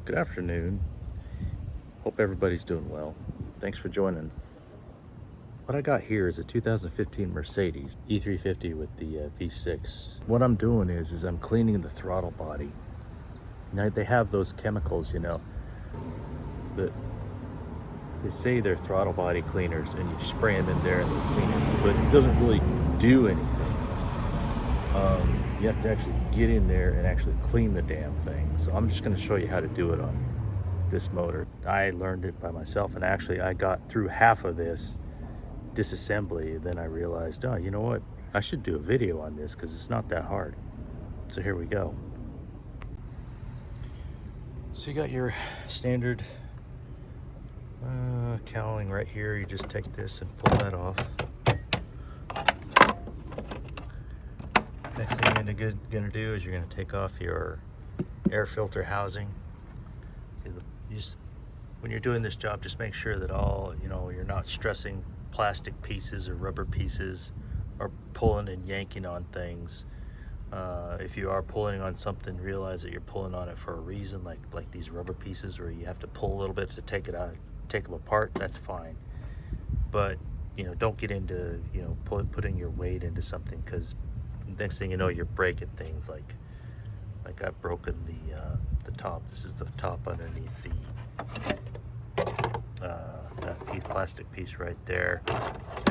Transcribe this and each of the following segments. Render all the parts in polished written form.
Good afternoon. Hope everybody's doing well. Thanks for joining. What I got here is a 2015 Mercedes E350 with the V6. What I'm doing is I'm cleaning the throttle body. Now they have those chemicals, that they say they're throttle body cleaners, and you spray them in there and they clean it, but it doesn't really do anything. You have to actually get in there and actually clean the damn thing. So I'm just going to show you how to do it on this motor. I learned it by myself, and actually I got through half of this disassembly. Then I realized, oh, you know what? I should do a video on this because it's not that hard. So here we go. So you got your standard cowling right here. You just take this and pull that off. Next thing you're gonna do is you're gonna take off your air filter housing. When you're doing this job, just make sure that you're not stressing plastic pieces or rubber pieces or pulling and yanking on things. If you are pulling on something, realize that you're pulling on it for a reason, like these rubber pieces where you have to pull a little bit to take it out, take them apart. That's fine, but don't get into putting your weight into something, because next thing you know, you're breaking things. Like I've broken the top. This is the top underneath that plastic piece right there,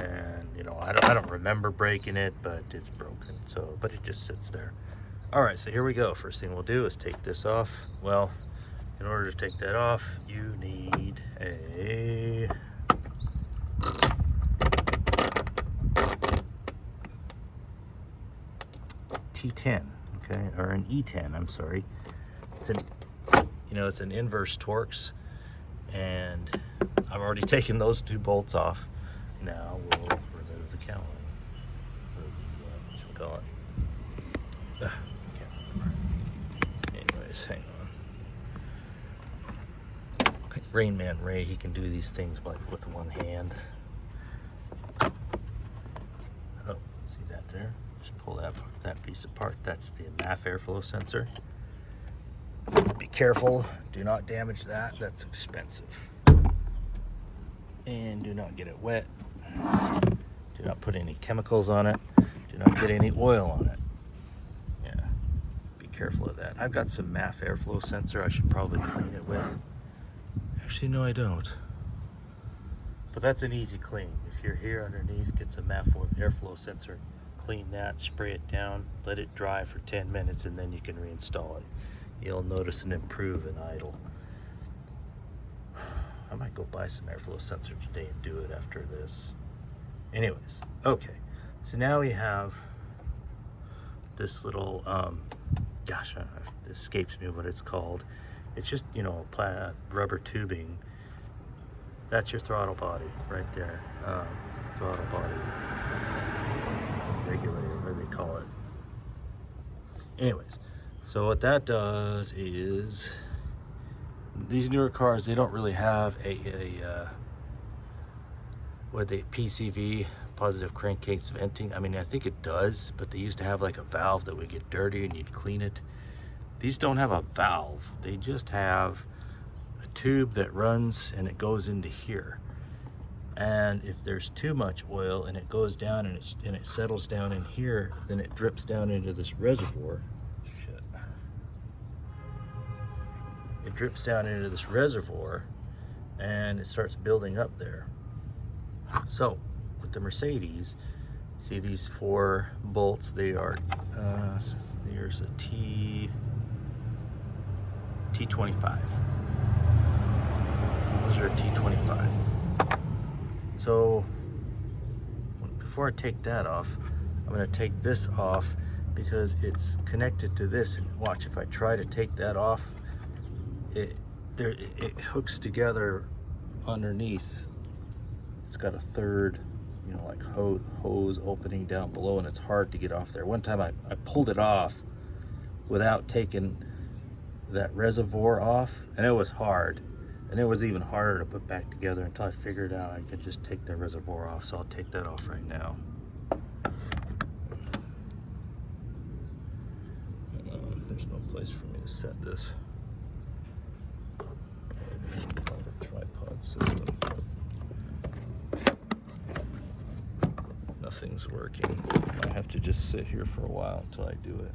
and I don't remember breaking it, but it's broken. So, but it just sits there. All right, so here we go. First thing we'll do is take this off. Well, in order to take that off, you need a T10, okay, or an E10. I'm sorry. It's an inverse Torx, and I've already taken those two bolts off. Now we'll remove the cowling. What you call it? Can't remember. Anyways, hang on. Rain Man Ray, he can do these things with one hand. Oh, see that there? Just pull that piece apart. That's the MAF airflow sensor. Be careful, do not damage that. That's expensive. And do not get it wet. Do not put any chemicals on it. Do not get any oil on it. Yeah, be careful of that. I've got some MAF airflow sensor I should probably clean it with. Actually, no, I don't. But that's an easy clean. If you're here underneath, get some MAF airflow sensor, clean that, spray it down, let it dry for 10 minutes, and then you can reinstall it. You'll notice an improvement in idle. I might go buy some airflow sensor today and do it after this. Anyways, okay. So now we have this little, it escapes me what it's called. It's just, rubber tubing. That's your throttle body right there. Throttle body regulator, what do they call it? Anyways, so what that does is, these newer cars, they don't really have PCV, positive crankcase venting. I mean, I think it does, but they used to have like a valve that would get dirty and you'd clean it. These don't have a valve. They just have a tube that runs and it goes into here. And if there's too much oil and it goes down and it settles down in here, then it drips down into this reservoir. It drips down into this reservoir and it starts building up there. So with the Mercedes, see these 4 bolts, they are there's a T25. Those are a T25. So before I take that off, I'm going to take this off because it's connected to this. And watch, if I try to take that off, it hooks together underneath. It's got a third, like hose opening down below, and it's hard to get off there. One time I pulled it off without taking that reservoir off, and it was hard. And it was even harder to put back together until I figured out I could just take the reservoir off. So I'll take that off right now. There's no place for me to set this. nothing's working. I have to just sit here for a while until I do it.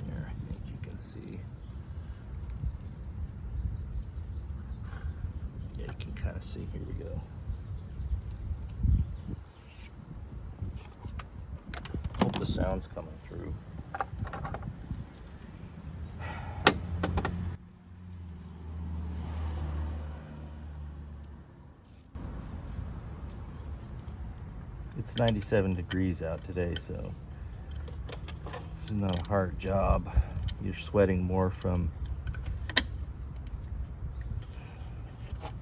Here, I think you can see. Yeah, you can kind of see. Here we go. Hope the sound's coming through. It's 97 degrees out today, so this is not a hard job. You're sweating more from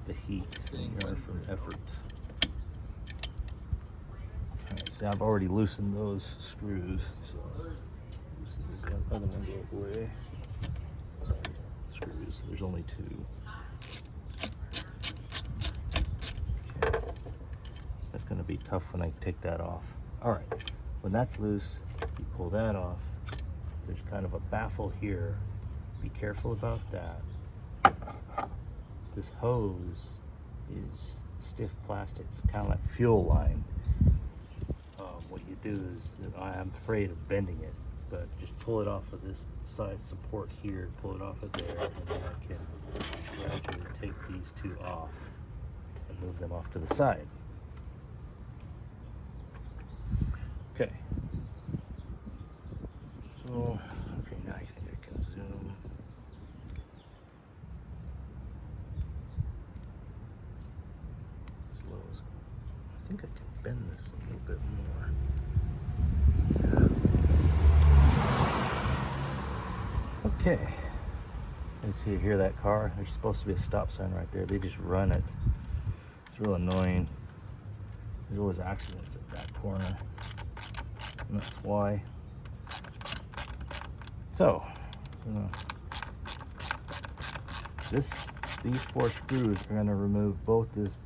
the heat than you are from effort. Alright, so I've already loosened those screws, so loosen the other ones out of the way. Sorry, screws, there's only two. That's going to be tough when I take that off. All right, when that's loose, you pull that off. There's kind of a baffle here. Be careful about that. This hose is stiff plastic. It's kind of like fuel line. What you do is, I'm afraid of bending it, but just pull it off of this side support here, pull it off of there, and then I can gradually take these two off and move them off to the side. Okay. So, okay, now I think I can zoom. As low as, I think I can bend this a little bit more. Yeah. Okay. Let's see, hear that car? There's supposed to be a stop sign right there. They just run it. It's real annoying. There's always accidents at that corner. And that's why. So, these four screws are going to remove both this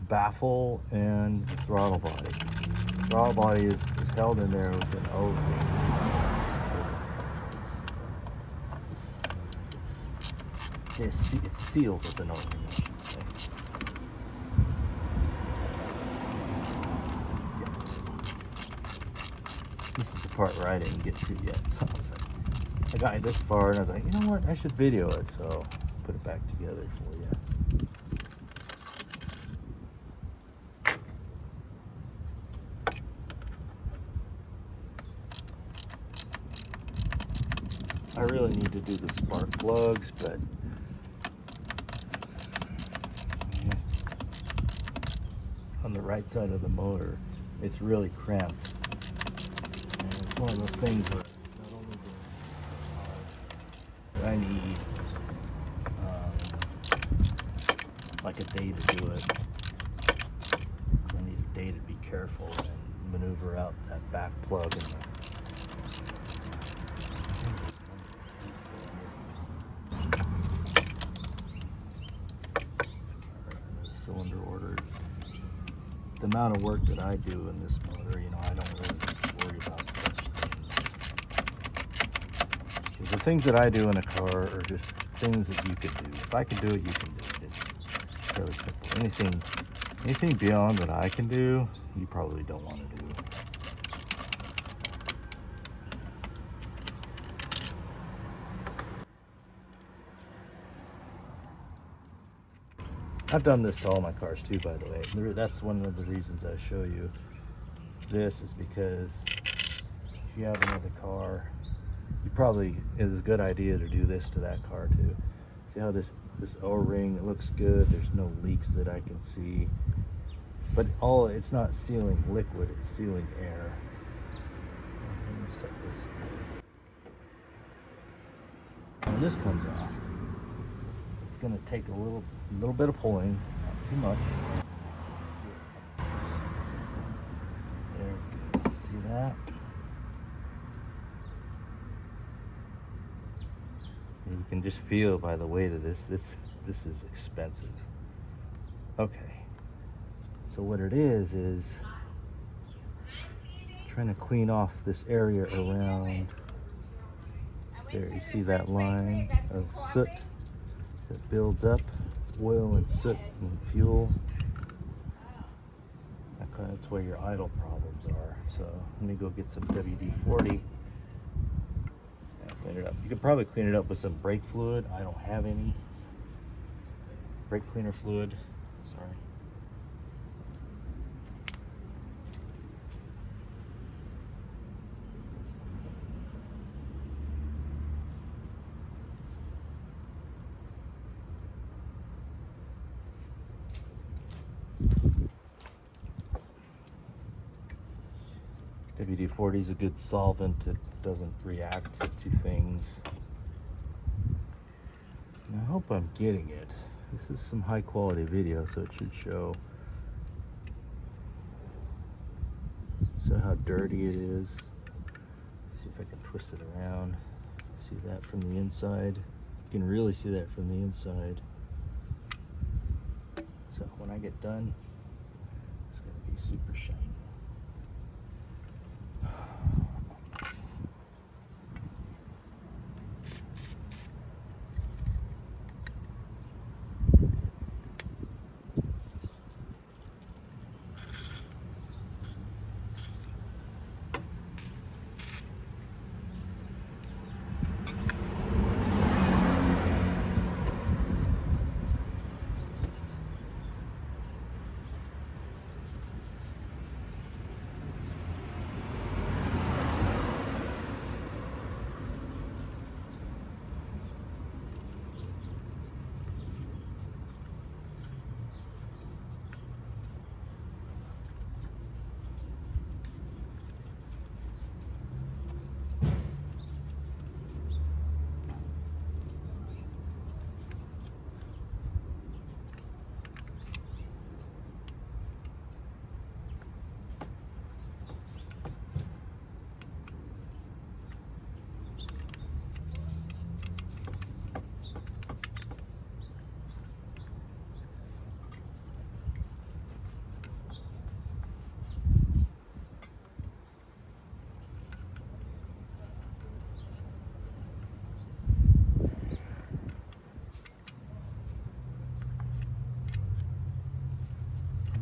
baffle and the throttle body. The throttle body is held in there with an O-ring. It's sealed with an O-ring, I should say. This is the part where I didn't get to yet. So I got this far and I was like, you know what? I should video it. So put it back together for you. I really need to do the spark plugs, but on the right side of the motor, it's really cramped. And it's one of those things where not only do I need like a day to do it, so I need a day to be careful and maneuver out that back plug in the cylinder order. The amount of work that I do in this motor, you know, I don't really worry about such things. The things that I do in a car are just things that you can do. If I can do it, you can do it. It's fairly simple. Anything beyond what I can do, you probably don't want to do. I've done this to all my cars too, by the way. That's one of the reasons I show you this, is because if you have another car, you probably, it's a good idea to do this to that car too. See how this O-ring, it looks good. There's no leaks that I can see. But it's not sealing liquid, it's sealing air. Let me set this. When this comes off, it's going to take a little bit of pulling, not too much. There we go. See that? And you can just feel by the weight of this is expensive. Okay. So what it is trying to clean off this area around there. You see that line of soot? It builds up. It's oil and soot and fuel. That's where your idle problems are. So let me go get some WD-40 and clean it up. You could probably clean it up with some brake fluid. I don't have any brake cleaner fluid. Sorry. WD-40 is a good solvent. It doesn't react to things. And I hope I'm getting it. This is some high quality video, so it should show how dirty it is. See if I can twist it around. See that from the inside. You can really see that from the inside. So when I get done, it's going to be super shiny.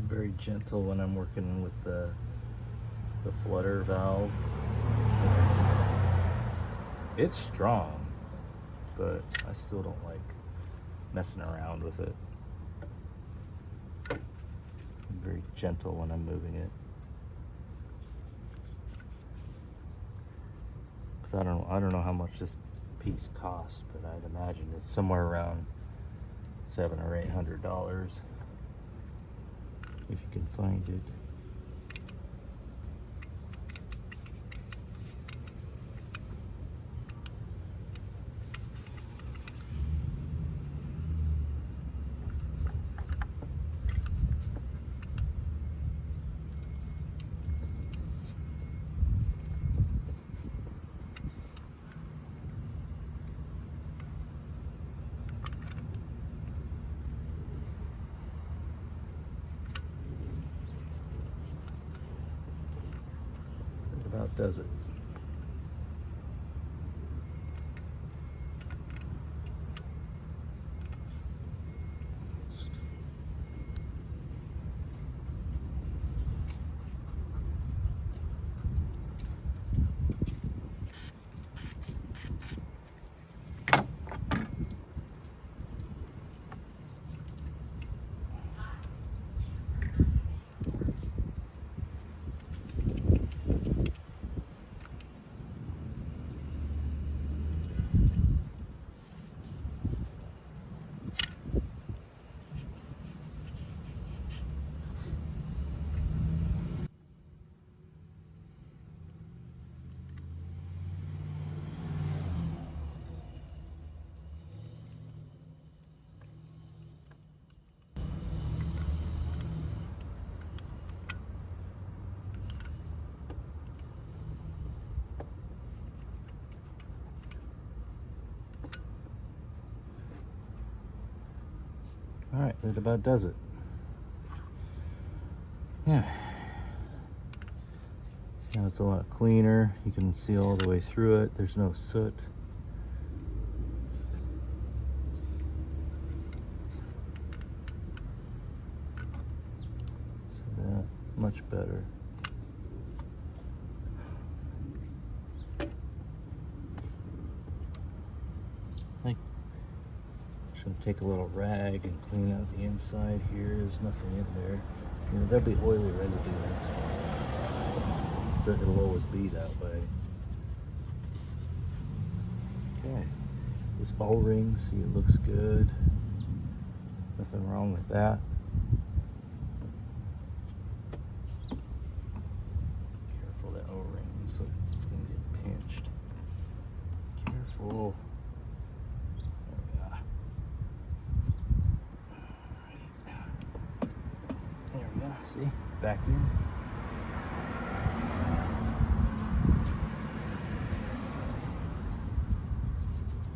Very gentle when I'm working with the flutter valve. It's strong, but I still don't like messing around with it. I'm very gentle when I'm moving it. Cause I don't know how much this piece costs, but I'd imagine it's somewhere around $700 or $800. If you can find it. About does it. All right, that about does it. Yeah. Now it's a lot cleaner. You can see all the way through it. There's no soot. much better. I'm just gonna take a little rag and clean out the inside here. There's nothing in there. You know, there'll be oily residue, that's fine. So it'll always be that way. Okay. This O-ring, see, it looks good. Nothing wrong with that. Careful, that O-ring, it's gonna get pinched. Careful. There we go, see? Back in.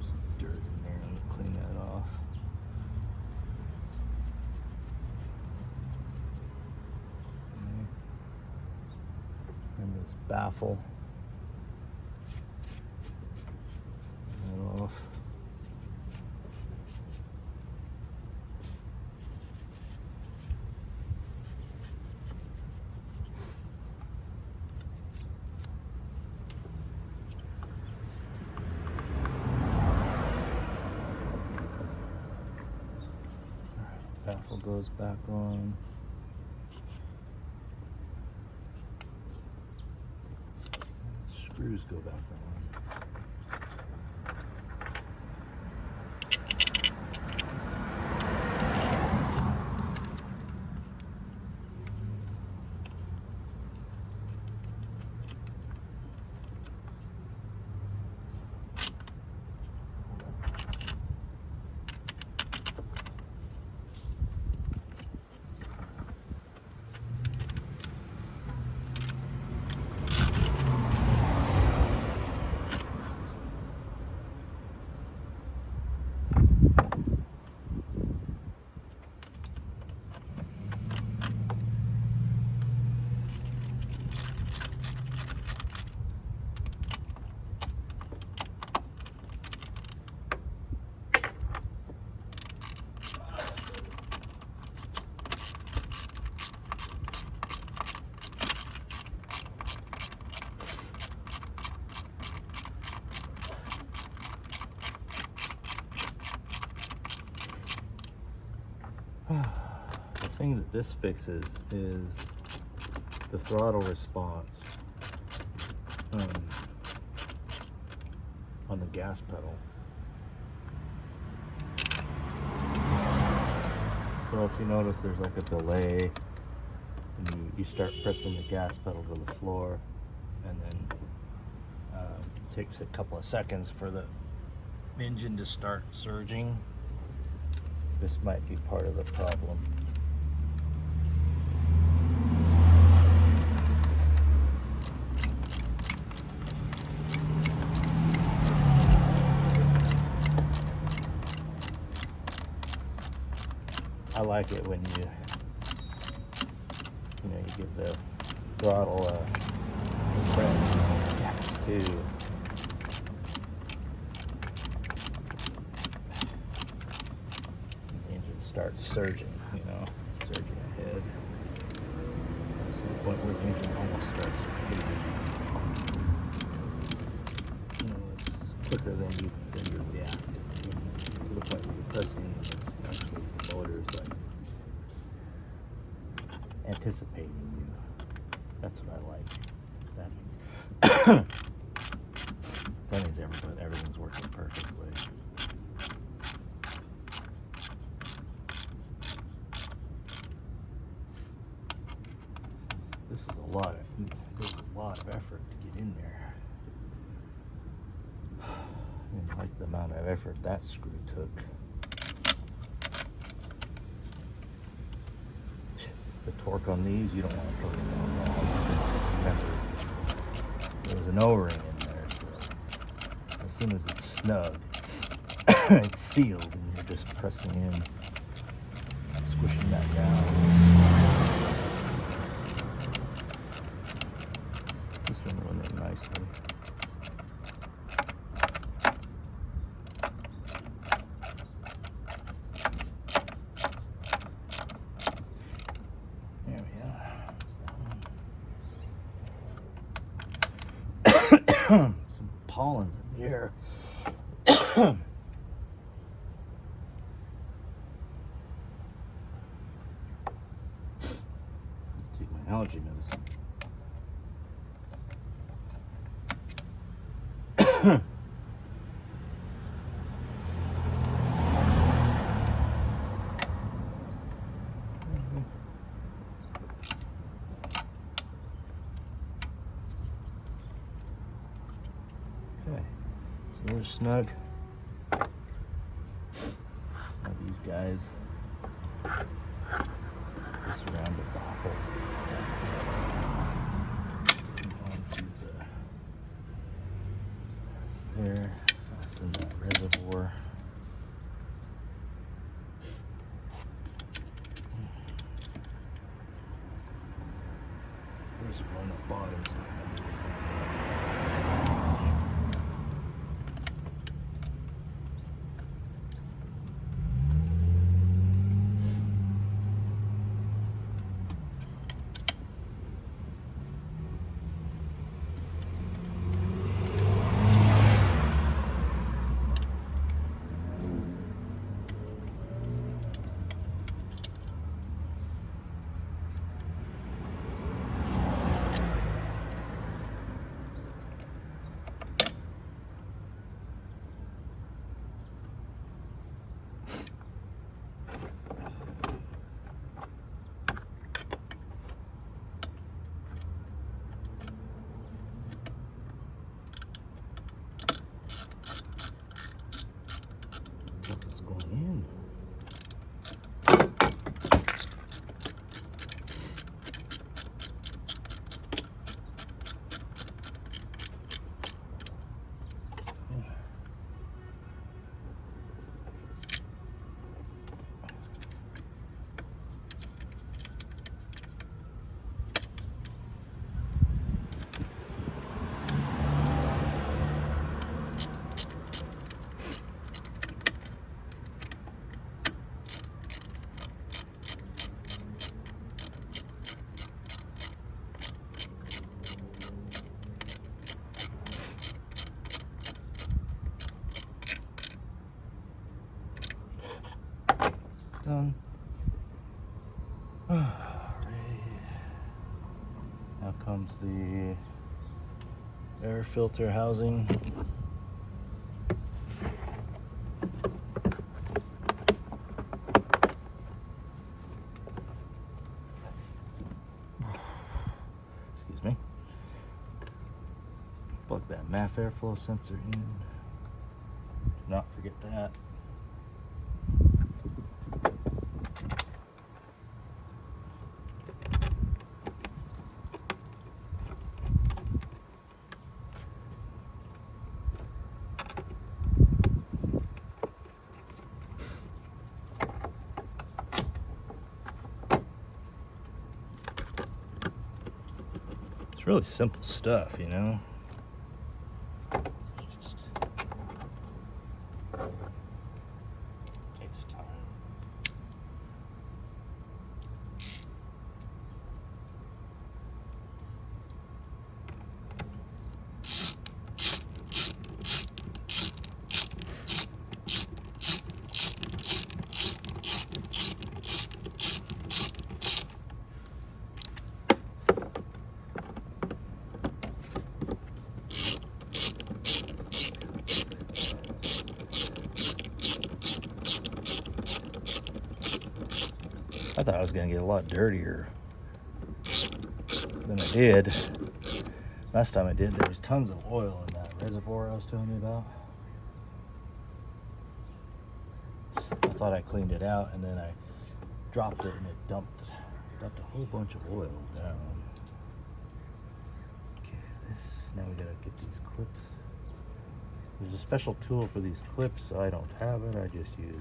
Some dirt in there, let me clean that off. Okay. And this baffle. That off. Baffle goes back on. Screws go back on. The thing that this fixes is the throttle response on the gas pedal. So if you notice there's like a delay and you start pressing the gas pedal to the floor, and then it takes a couple of seconds for the engine to start surging. This might be part of the problem. I like it when you give the throttle a press and it snaps too. Starts surging, surging ahead. That's the point where the engine almost starts beating. It's quicker than you react. To the point where you're pressing, and it's actually the motor is like anticipating you. That's what I like. That means everything's working perfectly. There's a lot of effort to get in there. I didn't like the amount of effort that screw took. The torque on these, you don't want to torque them down. Remember, there was an O-ring in there, so as soon as it's snug, it's sealed, and you're just pressing in, squishing that down. This one running nicely. There we are. some pollen in the air. Take my allergy medicine. Okay, so we're snug. Now these guys just around the baffle onto there, fasten that reservoir. Reservoir on the bottom. What's going in? Done. Now comes the air filter housing. Excuse me. Plug that MAF airflow sensor in. Do not forget that. It's really simple stuff, you know. Just takes time. I thought I was going to get a lot dirtier than I did. Last time I did, there was tons of oil in that reservoir I was telling you about. I thought I cleaned it out, and then I dropped it, and it dumped a whole bunch of oil down. Okay, now we gotta get these clips. There's a special tool for these clips, so I don't have it. I just use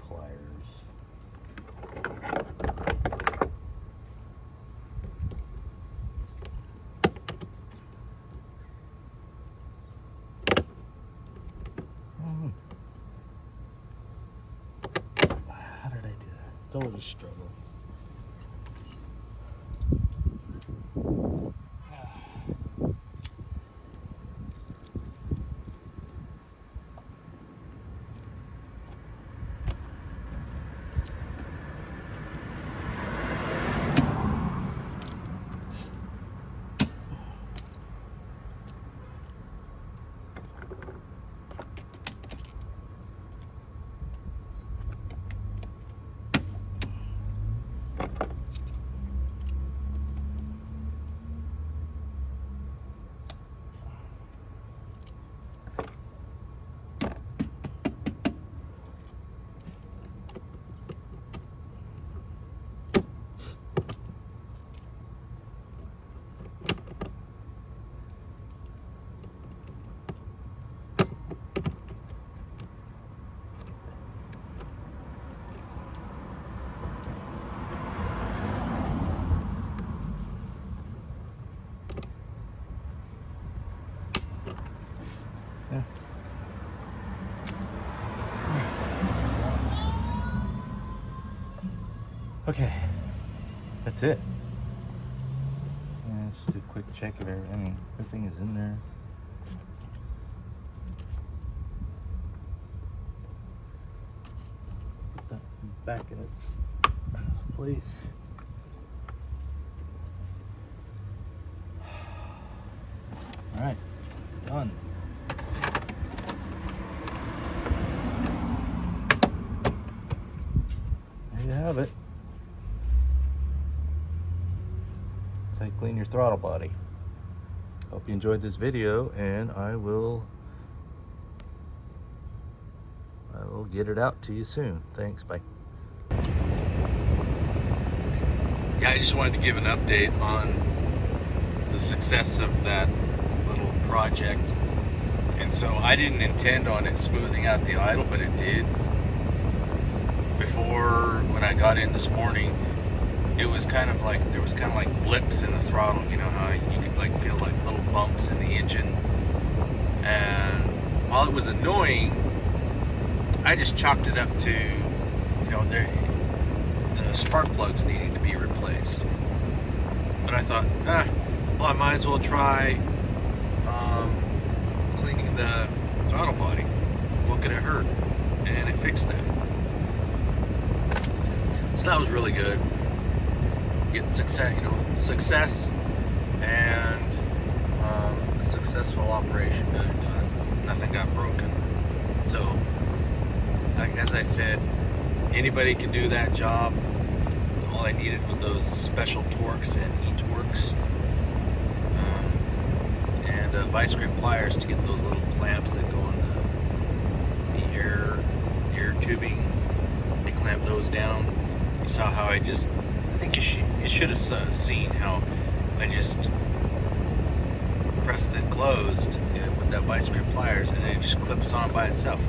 pliers. How did I do that? It's always a struggle. Yeah. Okay, that's it. Just do a quick check of everything. Everything is in there. Put that back in its place. All right, done. There you have it. That's how you clean your throttle body. Hope you enjoyed this video, and I will get it out to you soon. Thanks, bye. Yeah, I just wanted to give an update on the success of that little project. And so I didn't intend on it smoothing out the idle, but it did. Before, when I got in this morning, it was kind of like, there was kind of like blips in the throttle, you know how you could like feel like little bumps in the engine. And while it was annoying, I just chalked it up to, you know, the spark plugs needing to be replaced. But I thought, well, I might as well try cleaning the throttle body. What could it hurt? And it fixed that. So that was really good. Get success and a successful operation done. Nothing got broken. So, as I said, anybody can do that job. All I needed were those special torques and e-torques, and vice grip pliers to get those little clamps that go on the air tubing. They clamp those down. You saw how I think you should have seen how I just pressed it closed with that vice grip pliers, and it just clips on by itself.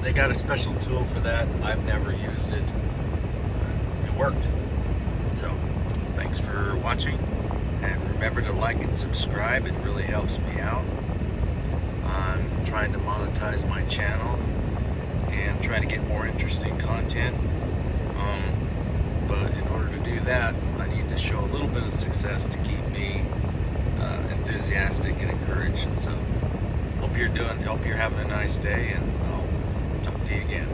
They got a special tool for that. I've never used it. It worked. So, thanks for watching. And remember to like and subscribe. It really helps me out. I'm trying to monetize my channel and try to get more interesting content. But in order to do that, I need to show a little bit of success to keep me enthusiastic and encouraged. So, hope you're having a nice day, and I'll talk to you again.